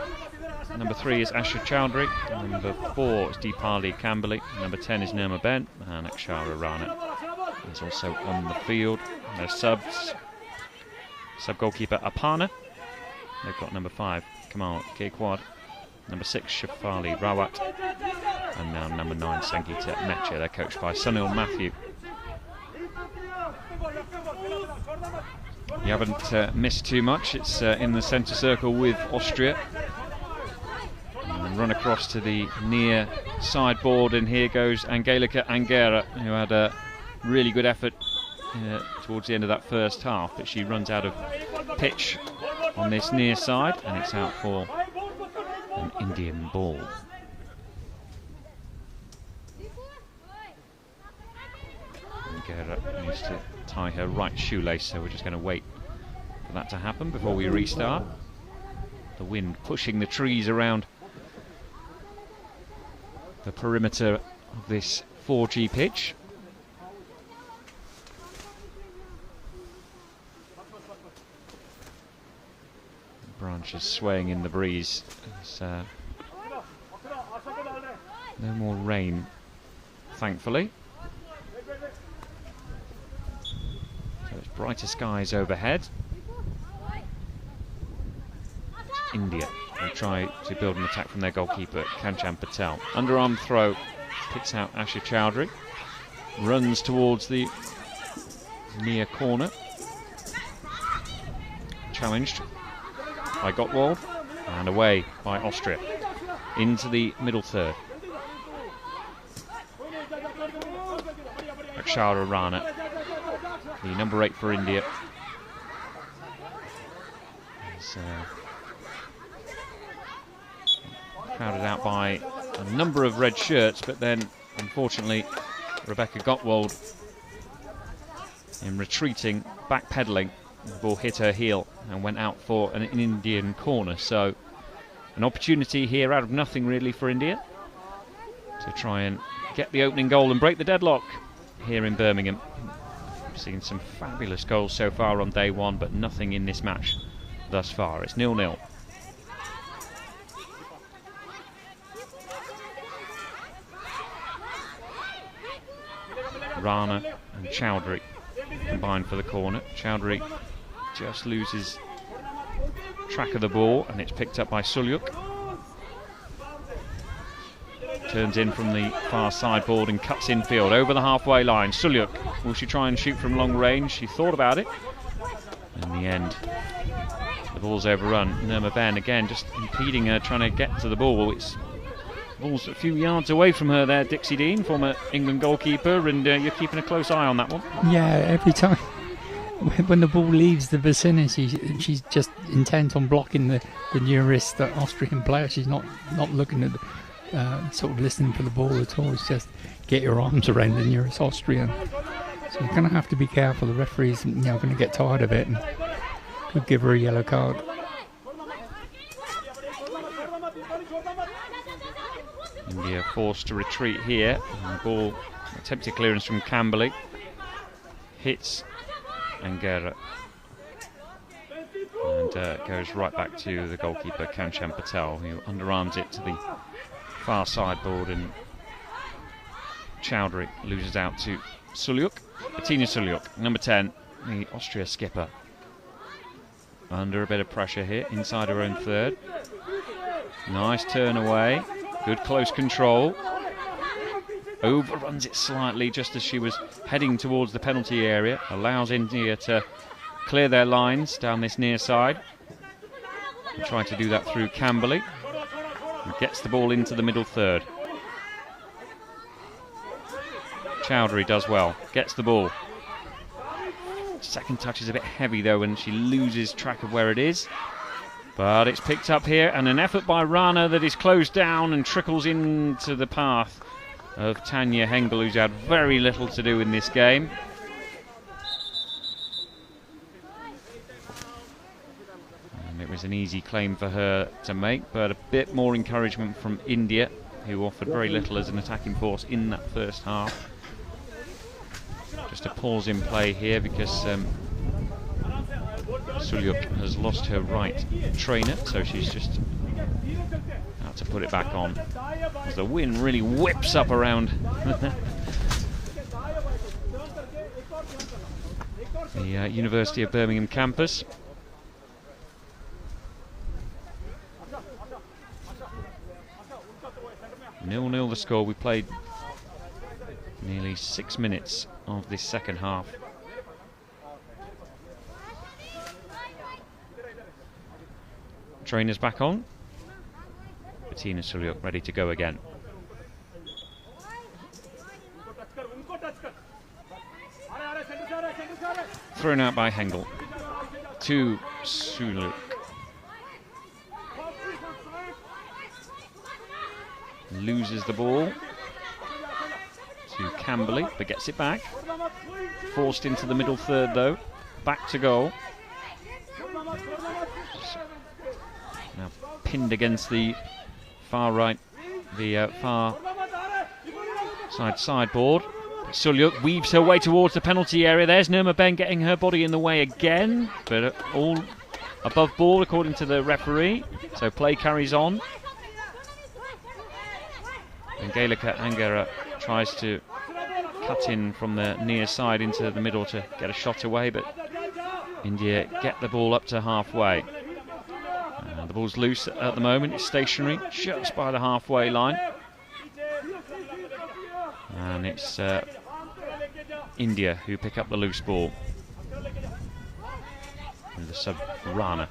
Number 3 is Asha Chowdhury. Number 4 is Deepali Kamberly. Number 10 is Nirma Ben. And Akshara Rana is also on the field. Their subs. Sub-goalkeeper Aparna. They've got number 5, Kamal Kekwad. Number 6, Shafali Rawat. And now number 9, Sangeeta Mecha. They're coached by Sunil Matthew. You haven't missed too much. It's in the centre circle with Austria. And run across to the near sideboard, and here goes Angelika Angera, who had a really good effort towards the end of that first half, but she runs out of pitch on this near side, and it's out for an Indian ball. Angera needs to tie her right shoelace, so we're just going to wait for that to happen before we restart. The wind pushing the trees around the perimeter of this 4G pitch. Branches swaying in the breeze. There's no more rain, thankfully. So it's brighter skies overhead. It's India and try to build an attack from their goalkeeper, Kanchan Patel. Underarm throw, picks out Asha Chowdhury, runs towards the near corner. Challenged by Gottwald, and away by Austria. Into the middle third. Akshara Rana, the number 8 for India. Is crowded out by a number of red shirts, but then unfortunately Rebecca Gottwald, in retreating, backpedaling, the ball hit her heel and went out for an Indian corner. So an opportunity here out of nothing really for India to try and get the opening goal and break the deadlock here in Birmingham. We've seen some fabulous goals so far on day one, but nothing in this match thus far. It's 0-0. Rana and Chowdhury combined for the corner. Chowdhury just loses track of the ball, and it's picked up by Sulyuk. Turns in from the far sideboard and cuts infield over the halfway line. Sulyuk, will she try and shoot from long range? She thought about it. In the end, the ball's overrun. Nirma Ben again just impeding her, trying to get to the ball. It's ball's a few yards away from her there, Dixie Dean, former England goalkeeper, and you're keeping a close eye on that one. Yeah, every time when the ball leaves the vicinity, she's just intent on blocking the nearest Austrian player. She's not looking at the, sort of listening for the ball at all. It's just get your arms around the nearest Austrian. So you're going to have to be careful. The referee's going to get tired of it and could give her a yellow card. India forced to retreat here. And the ball, attempted clearance from Camberley, hits Angera and goes right back to the goalkeeper Kanchan Patel, who underarms it to the far sideboard, and Chowdhury loses out to Sulyuk. Bettina Sulyuk, number 10, the Austria skipper, under a bit of pressure here inside her own third. Nice turn away, good close control. Overruns it slightly just as she was heading towards the penalty area. Allows India to clear their lines down this near side. And try to do that through Camberley. And gets the ball into the middle third. Chowdhury does well. Gets the ball. Second touch is a bit heavy though, and she loses track of where it is. But it's picked up here, and an effort by Rana that is closed down and trickles into the path of Tanya Hengel, who's had very little to do in this game. And it was an easy claim for her to make, but a bit more encouragement from India, who offered very little as an attacking force in that first half. Just a pause in play here because Sulyuk has lost her right trainer, so she's just out to put it back on as the wind really whips up around the University of Birmingham campus. Nil-nil the score. We played nearly 6 minutes of this second half. Trainers back on. Bettina Sulyuk ready to go again. Thrown out by Hengel to Sulyuk. Loses the ball to Camberley, but gets it back. Forced into the middle third though. Back to goal. Now pinned against the far right, the far side sideboard. Sulyuk weaves her way towards the penalty area. There's Nirma Ben getting her body in the way again, but all above board according to the referee. So play carries on. Angelika Angera tries to cut in from the near side into the middle to get a shot away, but India get the ball up to halfway. The ball's loose at the moment. It's stationary just by the halfway line. And it's India who pick up the loose ball. And the sub Rana.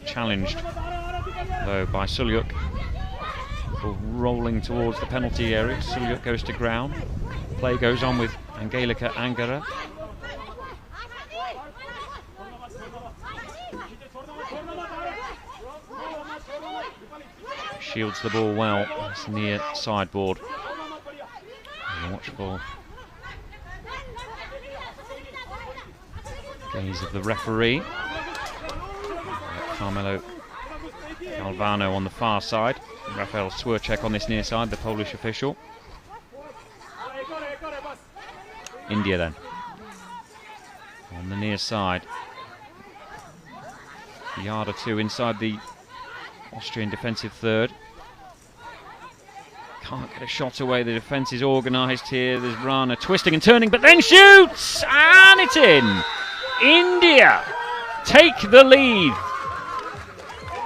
Challenged though by Sulyuk. Ball rolling towards the penalty area. Sulyuk goes to ground. Play goes on with Angelika Angara. Shields the ball well. It's near sideboard. Watchful gaze of the referee. Carmelo Galvano on the far side. Rafael Swerczek on this near side, the Polish official. India then on the near side. A yard or two inside the Austrian defensive third. Can't get a shot away. The defence is organised here. There's Rana twisting and turning, but then shoots! And it's in! India take the lead.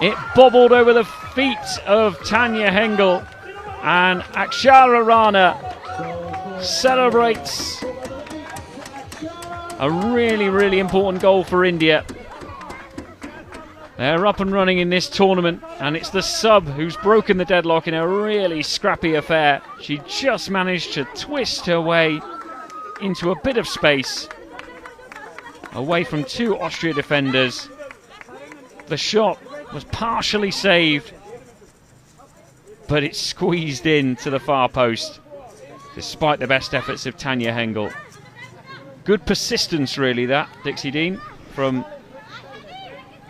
It bobbled over the feet of Tanya Hengel, and Akshara Rana celebrates a really, really important goal for India. They're up and running in this tournament, and it's the sub who's broken the deadlock in a really scrappy affair. She just managed to twist her way into a bit of space, away from two Austria defenders. The shot was partially saved, but it squeezed in to the far post, despite the best efforts of Tanya Hengel. Good persistence, really, that, Dixie Dean, from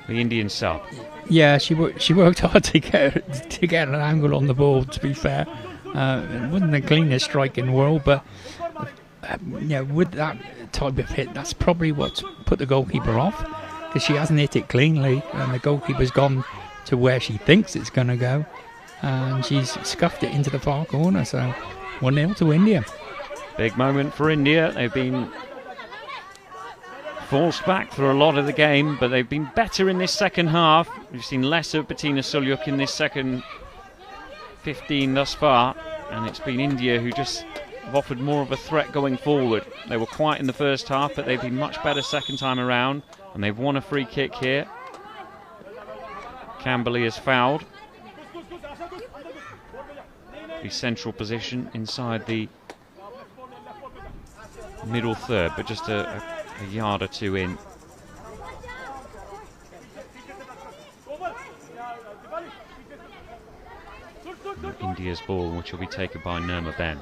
the Indian sub. Yeah, she worked hard to get an angle on the ball, to be fair. It wasn't the cleanest strike in the world, but with that type of hit, that's probably what's put the goalkeeper off, because she hasn't hit it cleanly, and the goalkeeper's gone to where she thinks it's going to go, and she's scuffed it into the far corner. So 1-0 to India. Big moment for India. They've been forced back for a lot of the game, but they've been better in this second half. We've seen less of Bettina Sulyuk in this second 15 thus far, and it's been India who just have offered more of a threat going forward. They were quiet in the first half, but they've been much better second time around, and they've won a free kick here. Camberley has fouled. The central position inside the middle third, but just a yard or two in. India's ball, which will be taken by Nirma Ben.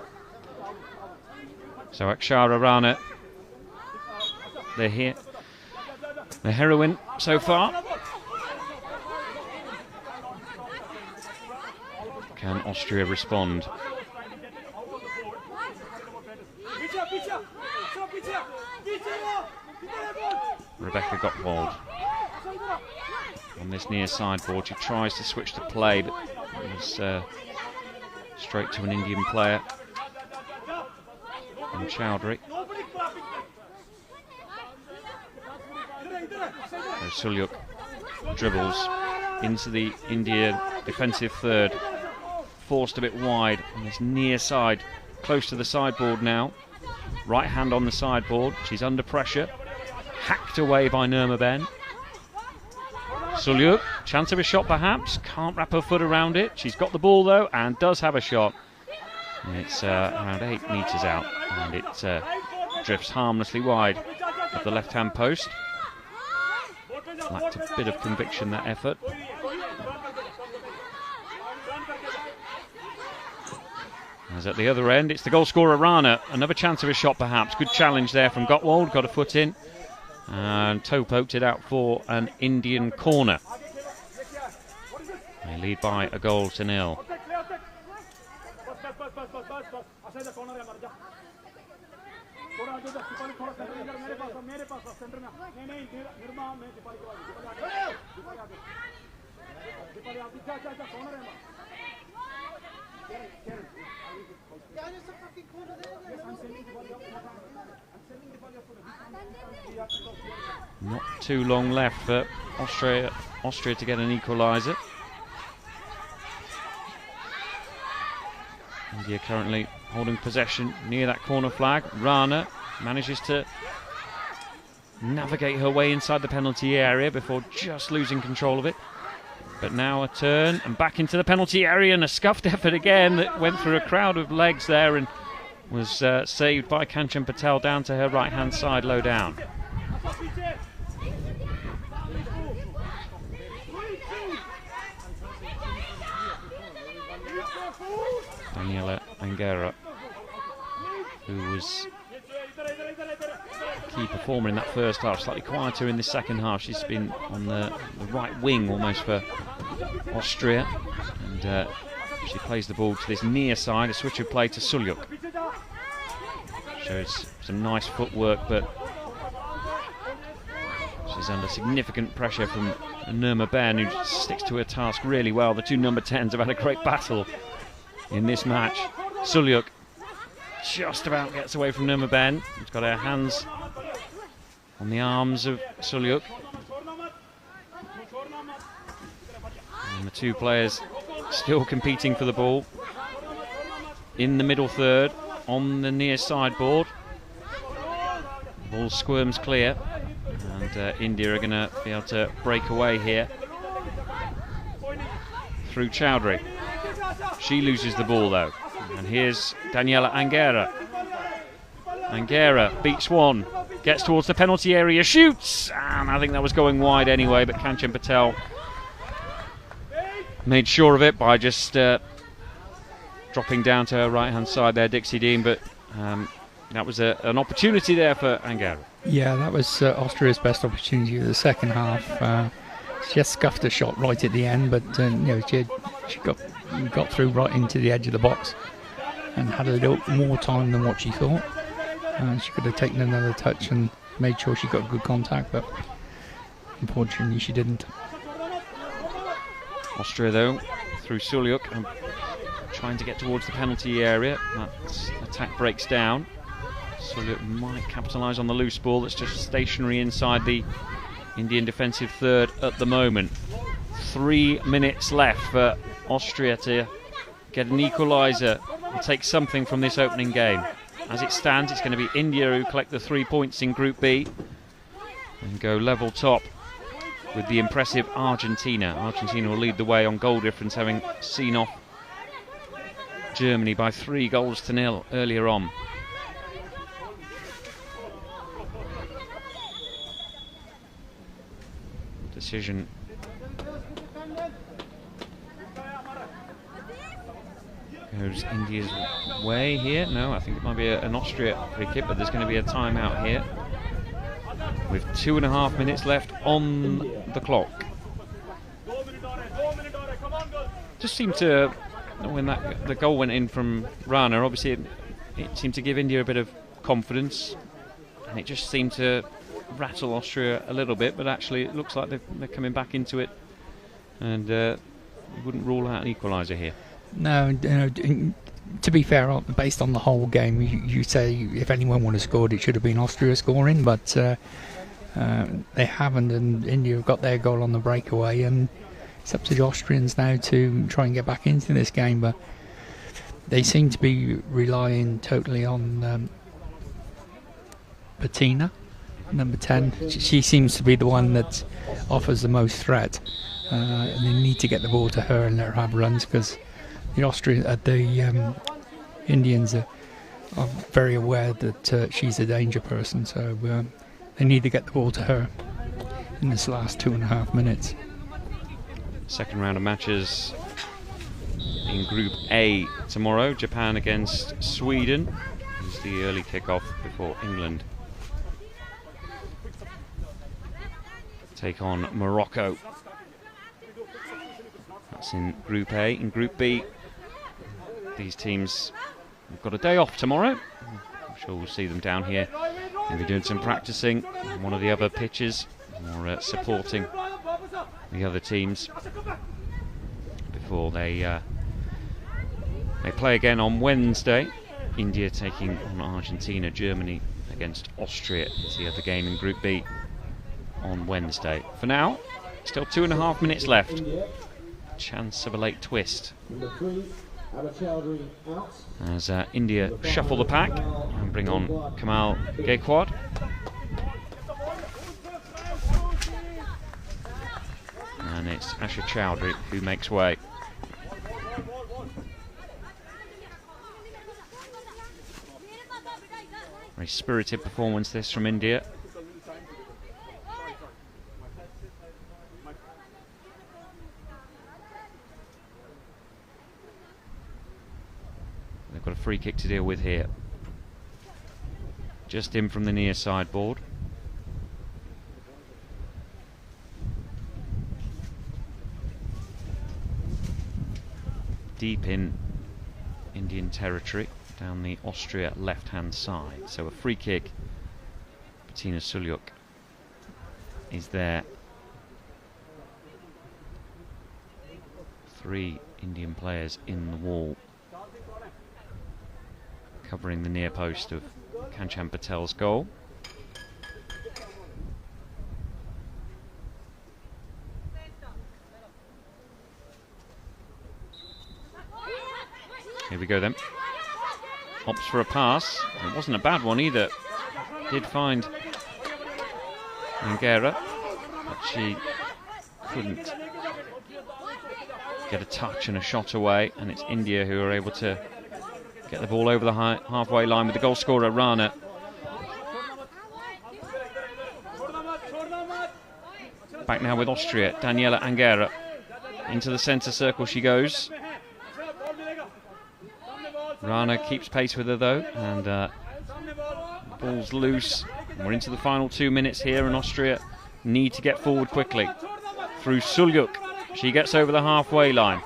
So Akshara Rana, they're here. The heroine so far. Can Austria respond? Rebecca Gottwald on this near sideboard. She tries to switch the play, but it was straight to an Indian player. And Chowdhury. Sulyuk dribbles into the India defensive third. Forced a bit wide on this near side, close to the sideboard now. Right hand on the sideboard. She's under pressure. Hacked away by Nirma Ben. Sulyuk, chance of a shot perhaps. Can't wrap her foot around it. She's got the ball though, and does have a shot. And it's around 8 metres out, and it drifts harmlessly wide of the left-hand post. Lacked a bit of conviction, that effort. As at the other end, it's the goal scorer Rana. Another chance of a shot perhaps. Good challenge there from Gottwald. Got a foot in. And toe poked it out for an Indian corner. They lead by a goal to 0. Not too long left for Austria Austria to get an equaliser. India currently holding possession near that corner flag. Rana manages to navigate her way inside the penalty area before just losing control of it. But now a turn and back into the penalty area, and a scuffed effort again that went through a crowd of legs there and was saved by Kanchan Patel down to her right hand side, low down. Daniela Angera, who was a key performer in that first half, slightly quieter in the second half. She's been on the right wing almost for Austria, and she plays the ball to this near side, a switch of play to Sulyuk. Shows some nice footwork, but she's under significant pressure from Nurma Ben, who sticks to her task really well. The two number 10s have had a great battle in this match. Sulyuk just about gets away from Nurma Ben. She's got her hands on the arms of Sulyuk. And the two players still competing for the ball in the middle third on the near sideboard. The ball squirms clear, and India are going to be able to break away here through Chowdhury. She loses the ball though, and here's Daniela Angera. Angera beats one, gets towards the penalty area, shoots, and I think that was going wide anyway, but Kanchan Patel made sure of it by just dropping down to her right hand side there, Dixie Dean, but that was an opportunity there for Angera. Yeah, that was Austria's best opportunity of the second half. She just scuffed a shot right at the end, but she got through right into the edge of the box and had a little more time than what she thought. She could have taken another touch and made sure she got good contact, but unfortunately she didn't. Austria though, through Sulyuk, trying to get towards the penalty area. That attack breaks down. Sulyuk might capitalise on the loose ball that's just stationary inside the Indian defensive third at the moment. 3 minutes left for Austria to get an equaliser and take something from this opening game. As it stands, it's going to be India who collect the 3 points in Group B and go level top with the impressive Argentina. Argentina will lead the way on goal difference, having seen off Germany by 3-0 earlier on. Decision goes India's way here. No, I think it might be an Austria free kick, but there's going to be a timeout here with 2.5 minutes left on the clock. Just seemed to, when the goal went in from Rana, obviously it seemed to give India a bit of confidence, and it just seemed to rattle Austria a little bit, but actually it looks like they're coming back into it, and you wouldn't rule out an equaliser here. No, to be fair, based on the whole game, you say if anyone would have scored, it should have been Austria scoring, but they haven't, and India have got their goal on the breakaway, and it's up to the Austrians now to try and get back into this game, but they seem to be relying totally on Bettina, number 10. She seems to be the one that offers the most threat, and they need to get the ball to her and let her have runs, because the Indians are very aware that she's a danger person, so they need to get the ball to her in this last 2.5 minutes. Second round of matches in Group A tomorrow. Japan against Sweden is the early kick-off before England take on Morocco. That's in Group A. In Group B, these teams have got a day off tomorrow. I'm sure we'll see them down here. They'll be doing some practicing on one of the other pitches, or supporting the other teams before they play again on Wednesday. India taking on Argentina, Germany against Austria is the other game in Group B on Wednesday. For now, Still 2.5 minutes left. Chance of a late twist. As India shuffle the pack and bring on Kamal Gaikwad. And it's Asha Chowdhury who makes way. Very spirited performance this from India. They've got a free kick to deal with here. Just in from the near sideboard. Deep in Indian territory, down the Austria left-hand side. So a free kick. Bettina Sulyuk is there. 3 Indian players in the wall, covering the near post of Kanchan Patel's goal. Here we go then. Opts for a pass. It wasn't a bad one either. Did find Angera, but she couldn't get a touch and a shot away, and it's India who are able to get the ball over the halfway line with the goal scorer Rana. Back now with Austria. Daniela Angera. Into the centre circle she goes. Rana keeps pace with her though, and the ball's loose. We're into the final 2 minutes here, and Austria need to get forward quickly. Through Sulyuk. She gets over the halfway line.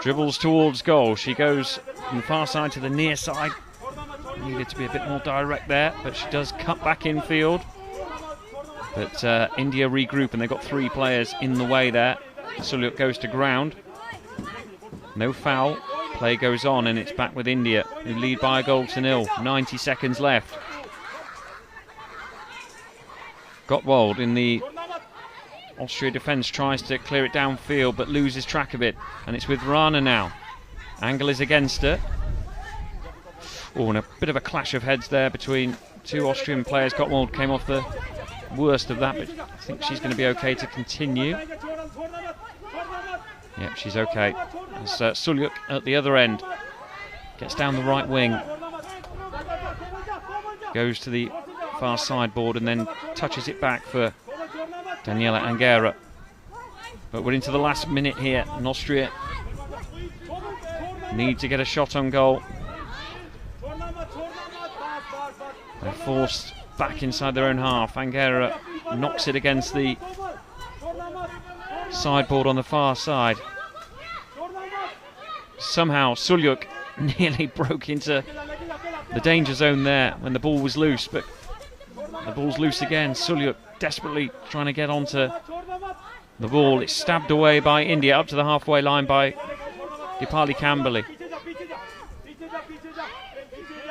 Dribbles towards goal. She goes from the far side to the near side. Needed to be a bit more direct there, but she does cut back infield. But India regroup, and they've got 3 players in the way there. Sulyuk goes to ground. No foul. Play goes on, and it's back with India, who lead by a goal to 0. 90 seconds left. Gottwald in the Austria defence tries to clear it downfield, but loses track of it, and it's with Rana now. Angle is against her. Oh, and a bit of a clash of heads there between 2 Austrian players. Gottwald came off the worst of that, but I think she's going to be okay to continue. Yep, she's okay. As Sulyuk at the other end gets down the right wing, goes to the far sideboard and then touches it back for Daniela Angera. But we're into the last minute here, and Austria need to get a shot on goal. They're forced back inside their own half. Angera knocks it against the sideboard on the far side. Somehow Sulyuk nearly broke into the danger zone there when the ball was loose, but the ball's loose again. Sulyuk desperately trying to get onto the ball. It's stabbed away by India up to the halfway line by Dipali Kambali.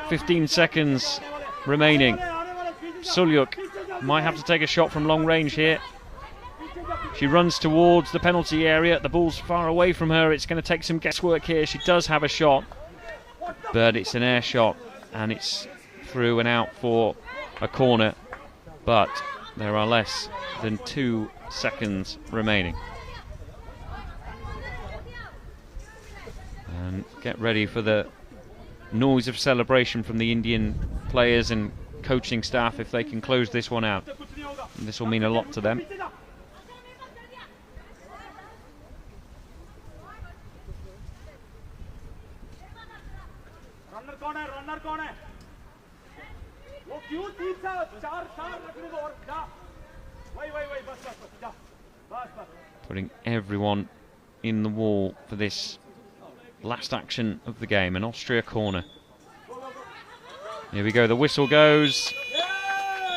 15 seconds remaining. Sulyuk might have to take a shot from long range here. She runs towards the penalty area. The ball's far away from her. It's going to take some guesswork here. She does have a shot, but it's an air shot, and it's through and out for a corner. But there are less than 2 seconds remaining. And get ready for the noise of celebration from the Indian players and coaching staff if they can close this one out. And this will mean a lot to them. Putting everyone in the wall for this last action of the game, an Austria corner. Here we go, the whistle goes.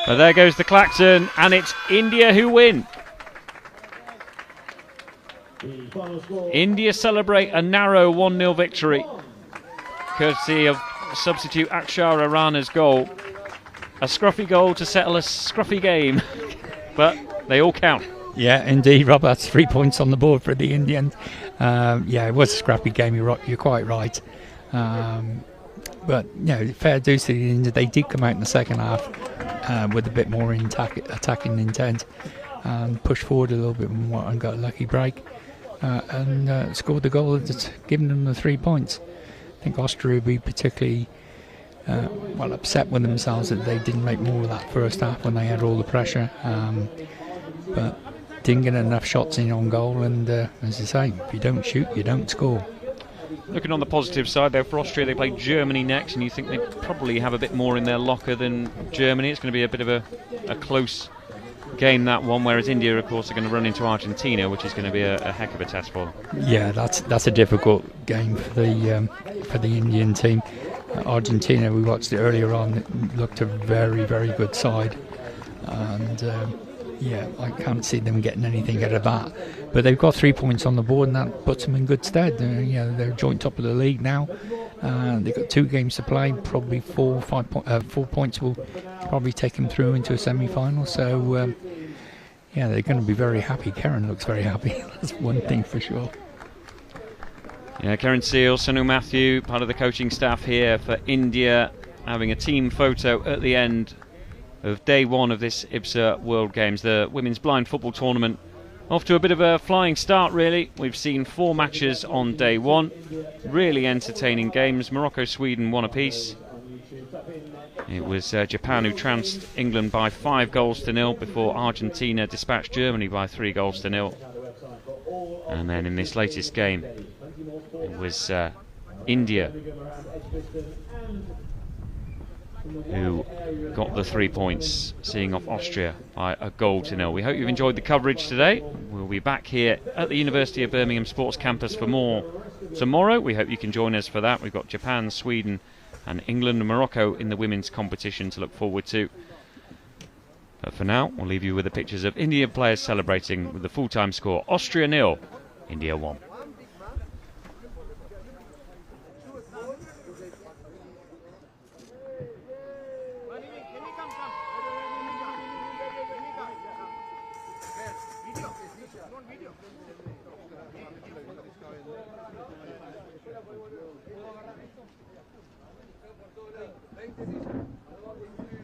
But there goes the klaxon, and it's India who win. India celebrate a narrow 1-0 victory, courtesy of substitute Akshara Rana's goal. A scruffy goal to settle a scruffy game, but they all count. Yeah, indeed, Rob. That's 3 points on the board for the Indians. Yeah, it was a scrappy game. You're quite right. But fair dues to the Indians. They did come out in the second half with a bit more attacking intent and pushed forward a little bit more and got a lucky break and scored the goal that's given them the 3 points. I think Austria will be particularly upset with themselves that they didn't make more of that first half when they had all the pressure. But didn't get enough shots in on goal, and as I say, if you don't shoot, you don't score. Looking on the positive side there for Austria, they play Germany next, and you think they probably have a bit more in their locker than Germany. It's going to be a bit of a close game, that one, whereas India, of course, are going to run into Argentina, which is going to be a heck of a test for them. Yeah, that's a difficult game for the Indian team. Argentina, we watched it earlier on, it looked a very, very good side, and I can't see them getting anything out of that. But they've got 3 points on the board, and that puts them in good stead. They're joint top of the league now. They've got 2 games to play. Probably 4 points will probably take them through into a semi-final. So they're going to be very happy. Karen looks very happy. That's one thing for sure. Yeah, Karen Seal, Sanu Matthew, part of the coaching staff here for India, having a team photo at the end of day 1 of this IBSA World Games, the women's blind football tournament. Off to a bit of a flying start, really. We've seen 4 matches on day 1. Really entertaining games. Morocco, Sweden, 1 apiece. It was Japan who trounced England by 5 goals to 0 before Argentina dispatched Germany by 3 goals to 0. And then in this latest game, it was India who got the 3 points, seeing off Austria by a goal to 0. We hope you've enjoyed the coverage today. We'll be back here at the University of Birmingham Sports Campus for more tomorrow. We hope you can join us for that. We've got Japan, Sweden and England and Morocco in the women's competition to look forward to. But for now, we'll leave you with the pictures of Indian players celebrating with the full-time score: Austria 0, India 1. Video.